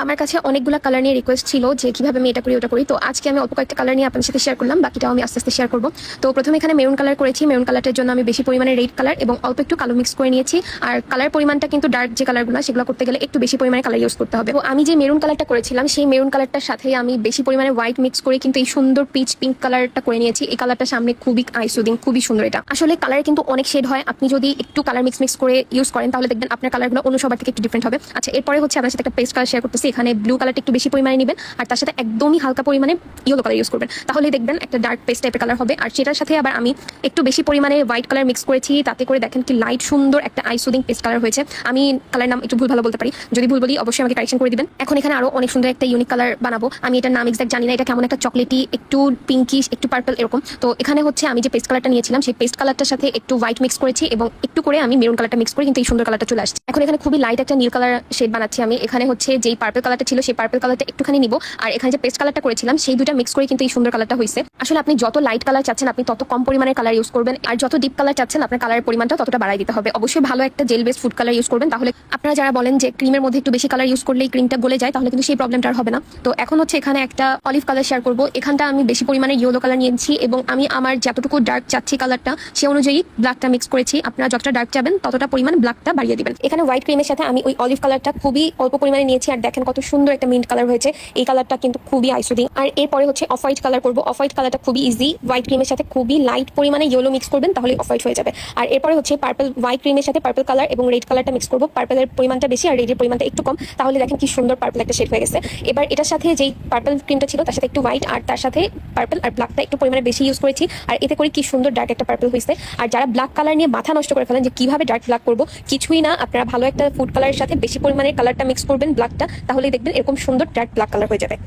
আমার কাছে অনেকগুলো কালার নিয়ে রিকোয়েস্ট ছিল যে কিভাবে আমি এটা করি ওটা করি। তো আজকে আমি অল্প কয়েকটা কালার নিয়ে আপনার সাথে শেয়ার করলাম, বাকিটাও আমি আস্তে আস্তে শেয়ার করবো। তো প্রথমে এখানে মেরুন কালার করেছি। মেরুন কালারের জন্য আমি বেশি পরিমাণে রেড কালার এবং অল্প একটু কালো মিক্স করে নিয়েছি। আর কালার পরিমাণটা কিন্তু ডার্ক যে কালারগুলো সেগুলো করতে গেলে একটু বেশি পরিমাণে কালার ইউজ করতে হবে। তো আমি যে মেরুন কালারটা করেছিলাম সেই মেরুন কালারটার সাথে আমি বেশি পরিমাণে হোয়াইট মিক্স করে কিন্তু এই সুন্দর পিচ পিঙ্ক কালারটা করে নিয়েছি। এই কালারটা সামনে খুবই আইসুদিং, খুবই সুন্দর। এটা আসলে কালার কিন্তু অনেক শেড হয়, আপনি যদি একটু কালার মিক্স করে ইউজ করেন তাহলে দেখবেন আপনার কালারগুলো অন্য সবার থেকে একটু ডিফারেন্ট হবে। আচ্ছা, এরপরে হচ্ছে আপনার সাথে একটা পেস্ট কালার শেয়ার করতেছি। এখানে ব্লু কালারটা একটু বেশি পরিমাণে নেবেন আর তার সাথে একদমই হালকা পরিমাণে ইয়েলো কালার ইউজ করবেন, তাহলে দেখবেন একটা ডার্ক পেস্ট টাইপের কালার হবে। আর সেটার সাথে আবার আমি একটু বেশি পরিমাণে হোয়াইট কালার মিক্স করেছি, তাতে করে দেখেন কি লাইট সুন্দর একটা আইসুদিং পেস্ট কালার হয়েছে। আমি কালার নাম একটু ভুল ভালো বলতে পারি, যদি ভুল বলি অবশ্যই আমাকে কারেকশন করে দিবেন। এখন এখানে আরো অনেক সুন্দর একটা ইউনিক কালার বানাবো। আমি এটার নাম এক্সাক্ট জানি না, এটা কেমন একটা চকলেটি, একটু পিঙ্কিশ, একটু পার্পল এরকম। তো এখানে হচ্ছে আমি যে পেস্ট কালারটা নিয়েছিলাম সেই পেস্ট কালারটার সাথে একটু হোয়াইট মিক্স করেছি এবং একটু করে আমি মেরুন কালারটা মিক্স করে কিন্তু এই সুন্দর কালারটা চলে আসছে। এখন এখানে খুবই লাইট একটা নীল কালার শেড বানাচ্ছি আমি। এখানে হচ্ছে যেই পার্পল কালারটা ছিল সেই পার্পল কালারটা একটুখানি নিব, আর এখানে যে পেস্ট কালারটা করেছিলাম সেই দুটো মিক্স করে কিন্তু এই সুন্দর কালারটা হয়েছে। আসলে আপনি যত লাইট কালার চাচ্ছেন আপনি তত কম পরিমাণে কালার ইউজ করবেন, আর যত ডিপ কালার চাচ্ছেন আপনার কালারের পরিমাণটা ততটা বাড়াই দিতে হবে। অবশ্যই ভালো একটা jail base food colour use করবেন, তাহলে আপনারা যারা বলেন যে ক্রিমের মধ্যে একটু বেশি কালার ইউজ করলেই ক্রিমটা গলে যায়, তাহলে কিন্তু সেই প্রবলেমটা আর হবে না। তো এখন হচ্ছে এখানে একটা অলিভ কালার শেয়ার করবো। এখানটা আমি বেশি পরিমাণে ইয়েলো কালার নিয়েছি এবং আমি আমার যতটুকু ডার্ক চাচ্ছি কালারটা সে অনুযায়ী ব্ল্যাকটা মিক্স করেছি। আপনারা যতটা ডার্ক চাবেন ততটা পরিমাণ ব্ল্যাকটা বাড়িয়ে দিবেন। এখানে হোয়াইট ক্রিমের সাথে আমি ওই অলিভ কালারটা খুবই অল্প পরিমাণে নিয়েছি, আর দেখেন কত সুন্দর একটা মিন্ট কালার হয়েছে। এই কালারটা কিন্তু খুবই আইসুদিং। আর এরপরে হচ্ছে অফ হোয়াইট কালার করবো। অফ হোয়াইট কালারটা খুবই ইজি, হোয়াইট ক্রিমের সাথে খুবই লাইট পরিমাণে ইয়েলো মিক্স করবেন তাহলে অফ হোয়াইট হয়ে যাবে। আর এরপরে হচ্ছে পার্পল, হোয়াইট ক্রিমের সাথে পার্পল কালার এবং রেড কালারটা মিক্স করবো। পার্পলের পরিমাণটা বেশি আর রেডের পরিমাণটা একটু কম, তাহলে দেখেন কি সুন্দর পার্পল একটা শেড হয়ে গেছে। এবার এটার সাথে যেই পার্পল ক্রিমটা ছিল তার সাথে একটু হোয়াইট আর তার সাথে পার্পল আর ব্ল্যাকটা একটু পরিমাণে বেশি ইউজ করেছি, আর এতে করে কি সুন্দর ডার্ক একটা পার্পল হয়েছে। আর যারা ব্ল্যাক কালার নিয়ে মাথা নষ্ট করে ফেলেন যে কিভাবে ডার্ক ব্ল্যাক করবো, কিছুই না, আপনারা ভালো একটা ফুড কালারের সাথে বেশি পরিমাণে কালারটা মিক্স করবেন ব্ল্যাকটা, তাহলেই দেখবেন এরকম সুন্দর ডার্ক ব্ল্যাক কালার হয়ে যাবে।